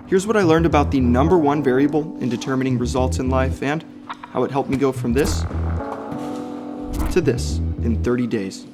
Here's what I learned about the number one variable in determining results in life and how it helped me go from this to this in 30 days.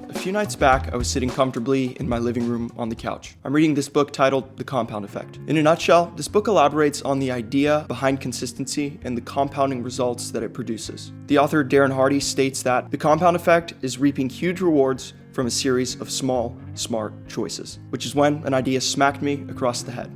A few nights back, I was sitting comfortably in my living room on the couch. I'm reading this book titled The Compound Effect. In a nutshell, this book elaborates on the idea behind consistency and the compounding results that it produces. The author, Darren Hardy, states that the compound effect is reaping huge rewards from a series of small, smart choices, which is when an idea smacked me across the head.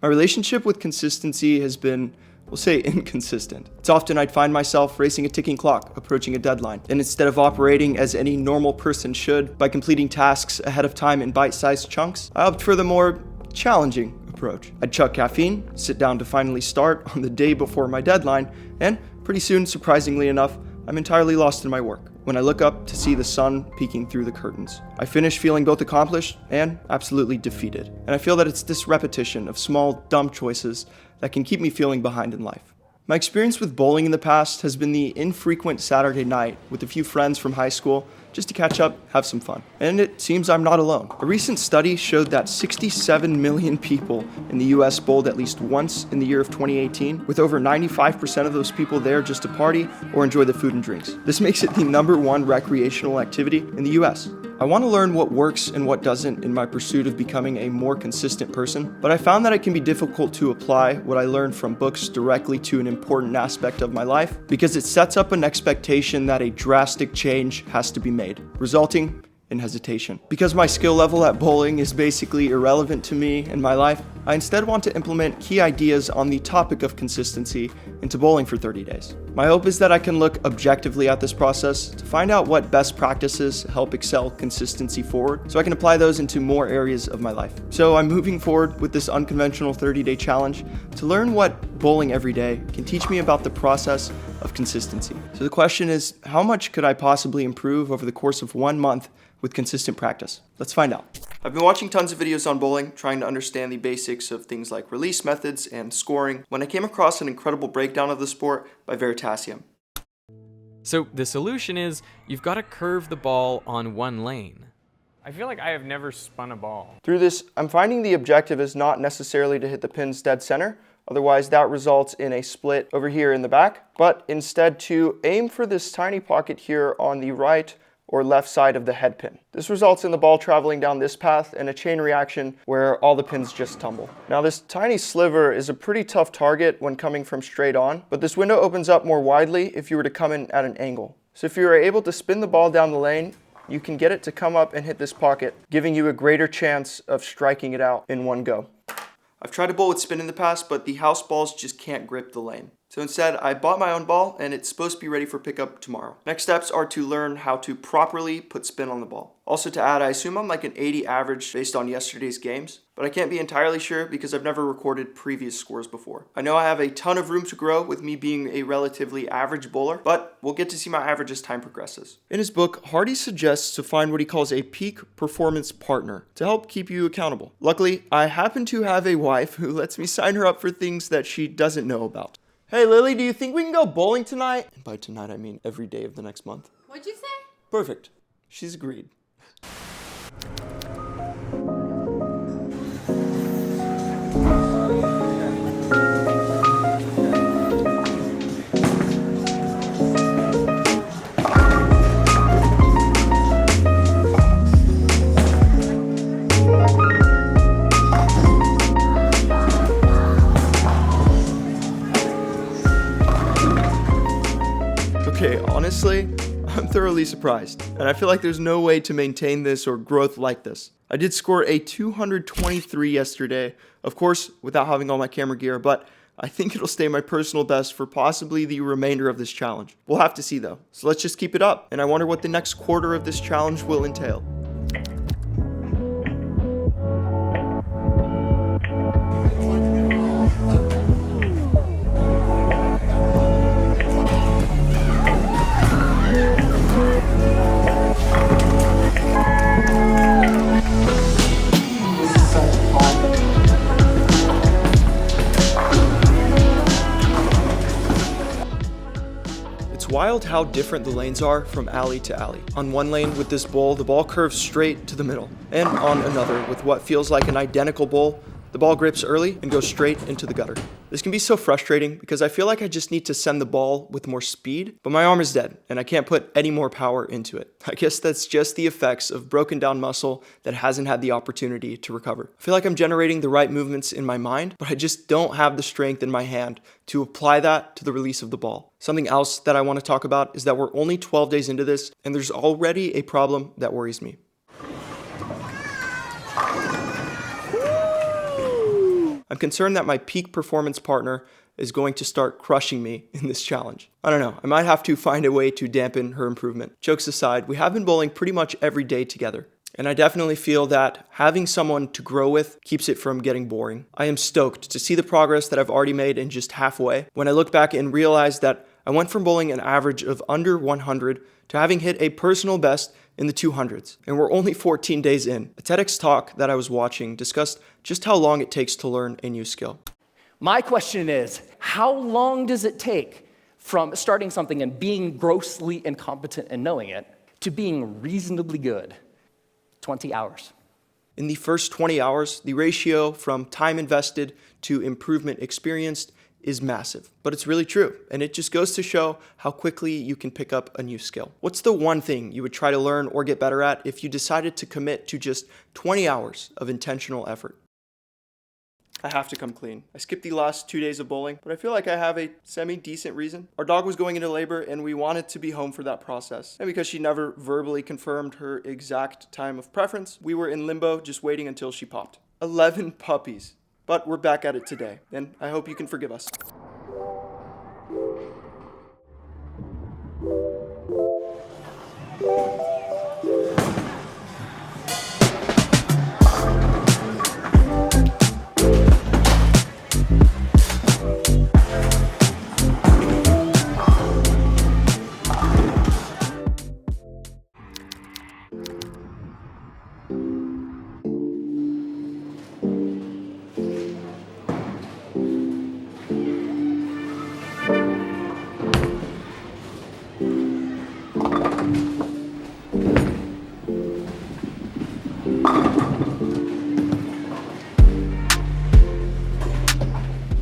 My relationship with consistency has been, we'll say, inconsistent. It's often I'd find myself racing a ticking clock, approaching a deadline, and instead of operating as any normal person should by completing tasks ahead of time in bite-sized chunks, I opt for the more challenging approach. I'd chuck caffeine, sit down to finally start on the day before my deadline, and pretty soon, surprisingly enough, I'm entirely lost in my work when I look up to see the sun peeking through the curtains. I finish feeling both accomplished and absolutely defeated. And I feel that it's this repetition of small, dumb choices that can keep me feeling behind in life. My experience with bowling in the past has been the infrequent Saturday night with a few friends from high school just to catch up, have some fun. And it seems I'm not alone. A recent study showed that 67 million people in the US bowled at least once in the year of 2018, with over 95% of those people there just to party or enjoy the food and drinks. This makes it the #1 recreational activity in the US. I want to learn what works and what doesn't in my pursuit of becoming a more consistent person, but I found that it can be difficult to apply what I learned from books directly to an important aspect of my life because it sets up an expectation that a drastic change has to be made, resulting in hesitation. Because my skill level at bowling is basically irrelevant to me and my life, I instead want to implement key ideas on the topic of consistency into bowling for 30 days. My hope is that I can look objectively at this process to find out what best practices help excel consistency forward so I can apply those into more areas of my life. So I'm moving forward with this unconventional 30-day challenge to learn what bowling every day can teach me about the process of consistency. So the question is, how much could I possibly improve over the course of 1 month with consistent practice? Let's find out. I've been watching tons of videos on bowling, trying to understand the basics of things like release methods and scoring, when I came across an incredible breakdown of the sport by Veritasium. So the solution is, you've got to curve the ball on one lane. I feel like I have never spun a ball. Through this, I'm finding the objective is not necessarily to hit the pins dead center, otherwise that results in a split over here in the back, but instead to aim for this tiny pocket here on the right or left side of the head pin. This results in the ball traveling down this path and a chain reaction where all the pins just tumble. Now this tiny sliver is a pretty tough target when coming from straight on, but this window opens up more widely if you were to come in at an angle. So if you are able to spin the ball down the lane, you can get it to come up and hit this pocket, giving you a greater chance of striking it out in one go. I've tried to bowl with spin in the past, but the house balls just can't grip the lane. So instead, I bought my own ball, and it's supposed to be ready for pickup tomorrow. Next steps are to learn how to properly put spin on the ball. Also to add, I assume I'm like an 80 average based on yesterday's games, but I can't be entirely sure because I've never recorded previous scores before. I know I have a ton of room to grow with me being a relatively average bowler, but we'll get to see my average as time progresses. In his book, Hardy suggests to find what he calls a peak performance partner to help keep you accountable. Luckily, I happen to have a wife who lets me sign her up for things that she doesn't know about. Hey Lily, do you think we can go bowling tonight? And by tonight, I mean every day of the next month. What'd you say? Perfect. She's agreed. Okay, honestly, I'm thoroughly surprised, and I feel like there's no way to maintain this or growth like this. I did score a 223 yesterday, of course, without having all my camera gear, but I think it'll stay my personal best for possibly the remainder of this challenge. We'll have to see though, so let's just keep it up, and I wonder what the next quarter of this challenge will entail. wild how different the lanes are from alley to alley. On one lane with this bowl, the ball curves straight to the middle. And on another, with what feels like an identical bowl, the ball grips early and goes straight into the gutter. This can be so frustrating because I feel like I just need to send the ball with more speed, but my arm is dead and I can't put any more power into it. I guess that's just the effects of broken down muscle that hasn't had the opportunity to recover. I feel like I'm generating the right movements in my mind, but I just don't have the strength in my hand to apply that to the release of the ball. Something else that I want to talk about is that we're only 12 days into this and there's already a problem that worries me. I'm concerned that my peak performance partner is going to start crushing me in this challenge. I don't know, I might have to find a way to dampen her improvement. Jokes aside, we have been bowling pretty much every day together. And I definitely feel that having someone to grow with keeps it from getting boring. I am stoked to see the progress that I've already made in just halfway. When I look back and realize that I went from bowling an average of under 100 to having hit a personal best in the 200s, and we're only 14 days in. A TEDx talk that I was watching discussed just how long it takes to learn a new skill. My question is, how long does it take from starting something and being grossly incompetent and knowing it to being reasonably good? 20 hours. In the first 20 hours, the ratio from time invested to improvement experienced is massive, but it's really true, and it just goes to show how quickly you can pick up a new skill. What's the one thing you would try to learn or get better at if you decided to commit to just 20 hours of intentional effort? I have to come clean. I skipped the last 2 days of bowling, but I feel like I have a semi-decent reason. Our dog was going into labor and we wanted to be home for that process. And because she never verbally confirmed her exact time of preference, we were in limbo just waiting until she popped. 11 puppies. But we're back at it today, and I hope you can forgive us.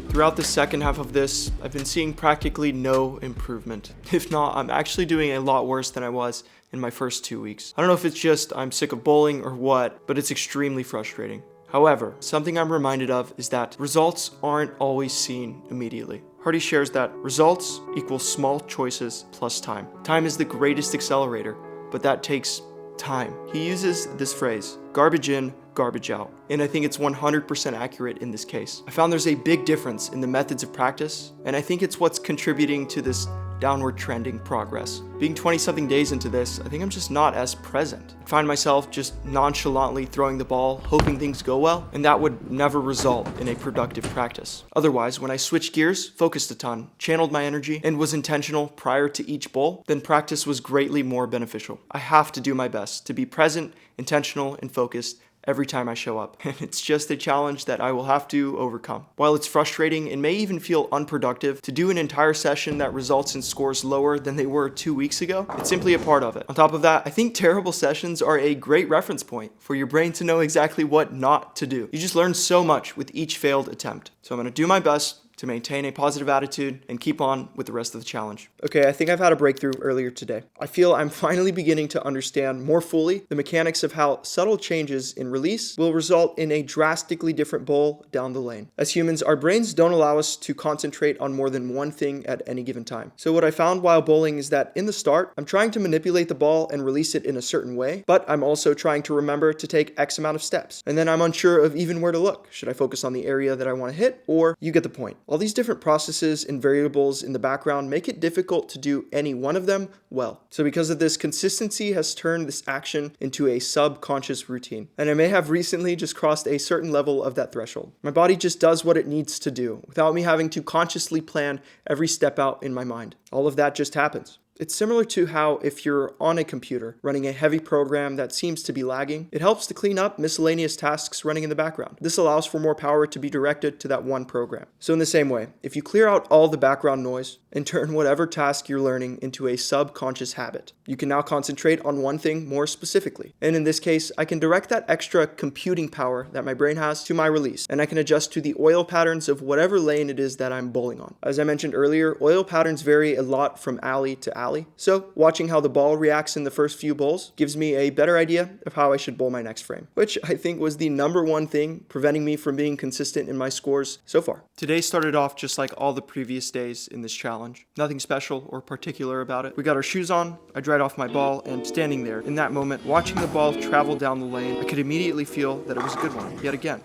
Throughout the second half of this, I've been seeing practically no improvement. If not, I'm actually doing a lot worse than I was in my first 2 weeks. I don't know if it's just I'm sick of bowling or what, but it's extremely frustrating. However, something I'm reminded of is that results aren't always seen immediately. Hardy shares that results equal small choices plus time. Time is the greatest accelerator, but that takes time. He uses this phrase, garbage in, garbage out. And I think it's 100% accurate in this case. I found there's a big difference in the methods of practice, and I think it's what's contributing to this downward trending progress. Being 20-something days into this, I think I'm just not as present. I find myself just nonchalantly throwing the ball, hoping things go well, and that would never result in a productive practice. Otherwise, when I switched gears, focused a ton, channeled my energy, and was intentional prior to each bowl, then practice was greatly more beneficial. I have to do my best to be present, intentional, and focused every time I show up. And it's just a challenge that I will have to overcome. While it's frustrating and may even feel unproductive to do an entire session that results in scores lower than they were 2 weeks ago, it's simply a part of it. On top of that, I think terrible sessions are a great reference point for your brain to know exactly what not to do. You just learn so much with each failed attempt. So I'm gonna do my best to maintain a positive attitude and keep on with the rest of the challenge. Okay, I think I've had a breakthrough earlier today. I feel I'm finally beginning to understand more fully the mechanics of how subtle changes in release will result in a drastically different bowl down the lane. As humans, our brains don't allow us to concentrate on more than one thing at any given time. So what I found while bowling is that in the start, I'm trying to manipulate the ball and release it in a certain way, but I'm also trying to remember to take X amount of steps. And then I'm unsure of even where to look. Should I focus on the area that I want to hit, or you get the point. All these different processes and variables in the background make it difficult to do any one of them well. So because of this, consistency has turned this action into a subconscious routine. And I may have recently just crossed a certain level of that threshold. My body just does what it needs to do without me having to consciously plan every step out in my mind. All of that just happens. It's similar to how if you're on a computer running a heavy program that seems to be lagging, it helps to clean up miscellaneous tasks running in the background. This allows for more power to be directed to that one program. So in the same way, if you clear out all the background noise and turn whatever task you're learning into a subconscious habit, you can now concentrate on one thing more specifically. And in this case, I can direct that extra computing power that my brain has to my release, and I can adjust to the oil patterns of whatever lane it is that I'm bowling on. As I mentioned earlier, oil patterns vary a lot from alley to alley. So watching how the ball reacts in the first few bowls gives me a better idea of how I should bowl my next frame, which I think was the number one thing preventing me from being consistent in my scores so far. Today started off just like all the previous days in this challenge. Nothing special or particular about it. We got our shoes on, I dried off my ball, and standing there in that moment, watching the ball travel down the lane, I could immediately feel that it was a good one, yet again.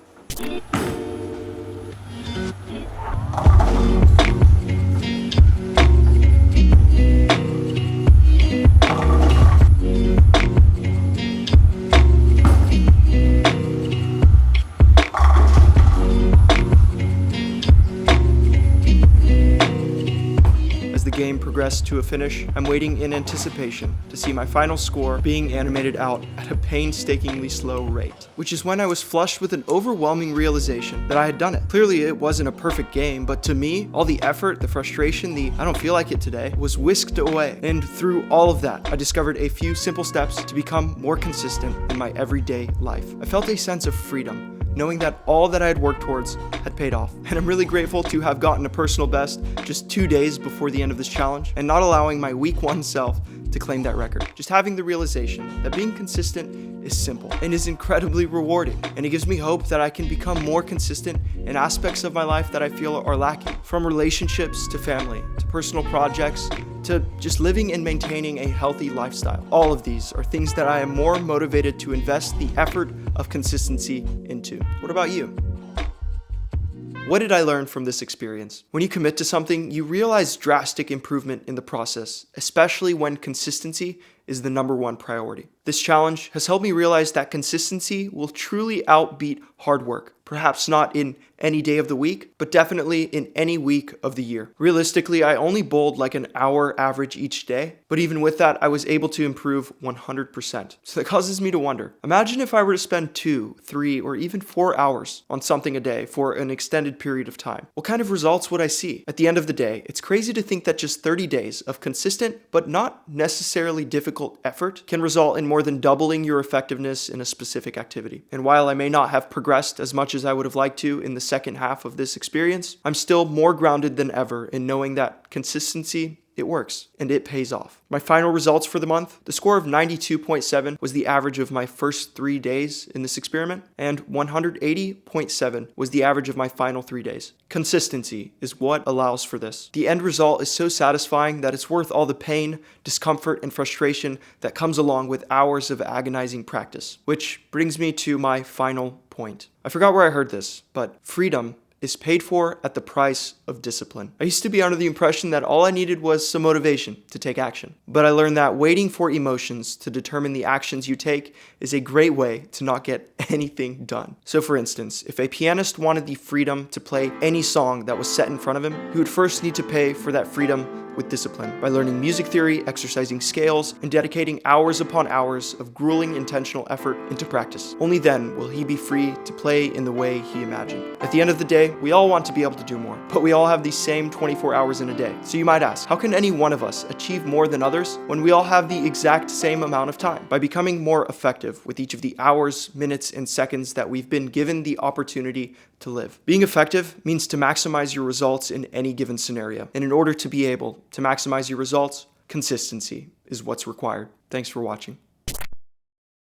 Game progressed to a finish, I'm waiting in anticipation to see my final score being animated out at a painstakingly slow rate, which is when I was flushed with an overwhelming realization that I had done it. Clearly it wasn't a perfect game, but to me, all the effort, the frustration, the I don't feel like it today was whisked away. And through all of that, I discovered a few simple steps to become more consistent in my everyday life. I felt a sense of freedom, knowing that all that I had worked towards had paid off. And I'm really grateful to have gotten a personal best just 2 days before the end of this challenge and not allowing my week 1 self to claim that record. Just having the realization that being consistent is simple and is incredibly rewarding. And it gives me hope that I can become more consistent in aspects of my life that I feel are lacking. From relationships to family, to personal projects, to just living and maintaining a healthy lifestyle. All of these are things that I am more motivated to invest the effort of consistency into. What about you? What did I learn from this experience? When you commit to something, you realize drastic improvement in the process, especially when consistency is the number one priority. This challenge has helped me realize that consistency will truly outbeat hard work. Perhaps not in any day of the week, but definitely in any week of the year. Realistically, I only bowled like an hour average each day, but even with that, I was able to improve 100%. So that causes me to wonder, imagine if I were to spend 2, 3, or even 4 hours on something a day for an extended period of time. What kind of results would I see? At the end of the day, it's crazy to think that just 30 days of consistent, but not necessarily difficult effort can result in more than doubling your effectiveness in a specific activity. And while I may not have progressed as much as I would have liked to in the second half of this experience, I'm still more grounded than ever in knowing that consistency, it works, and it pays off. My final results for the month, the score of 92.7 was the average of my first 3 days in this experiment, and 180.7 was the average of my final 3 days. Consistency is what allows for this. The end result is so satisfying that it's worth all the pain, discomfort, and frustration that comes along with hours of agonizing practice. Which brings me to my final point. I forgot where I heard this, but freedom is paid for at the price of discipline. I used to be under the impression that all I needed was some motivation to take action. But I learned that waiting for emotions to determine the actions you take is a great way to not get anything done. So for instance, if a pianist wanted the freedom to play any song that was set in front of him, he would first need to pay for that freedom with discipline by learning music theory, exercising scales, and dedicating hours upon hours of grueling intentional effort into practice. Only then will he be free to play in the way he imagined. At the end of the day, we all want to be able to do more, but we all have these same 24 hours in a day. So you might ask, how can any one of us achieve more than others when we all have the exact same amount of time? By becoming more effective with each of the hours, minutes, and seconds that we've been given the opportunity to live. Being effective means to maximize your results in any given scenario. And in order to be able to maximize your results, consistency is what's required. Thanks for watching.